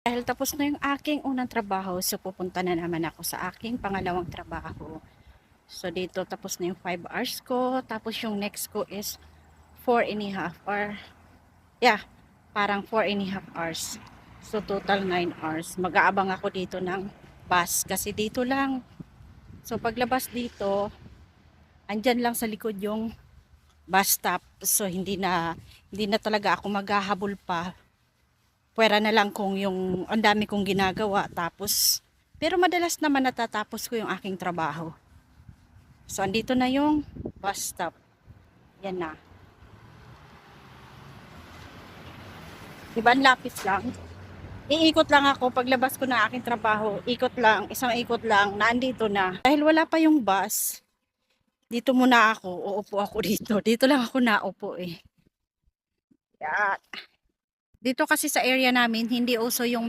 Dahil tapos na yung aking unang trabaho, so pupunta na naman ako sa aking pangalawang trabaho. So dito tapos na yung 5 hours ko, tapos yung next ko is 4 and a half or yeah, parang 4 and a half hours. So total 9 hours. Mag-aabang ako dito ng bus kasi dito lang. So paglabas dito, andyan lang sa likod yung bus stop. So hindi na talaga ako maghahabol pa. Pwera na lang kung yung ang dami kong ginagawa tapos pero madalas naman natatapos ko yung aking trabaho. So andito na yung bus stop. Yan na. Diba ang lapis lang? Iikot lang ako paglabas ko na aking trabaho. Ikot lang, isang ikot lang, naandito na. Dahil wala pa yung bus, dito muna ako, uupo ako dito. Dito lang ako naupo eh. Yan. Dito kasi sa area namin, hindi uso yung may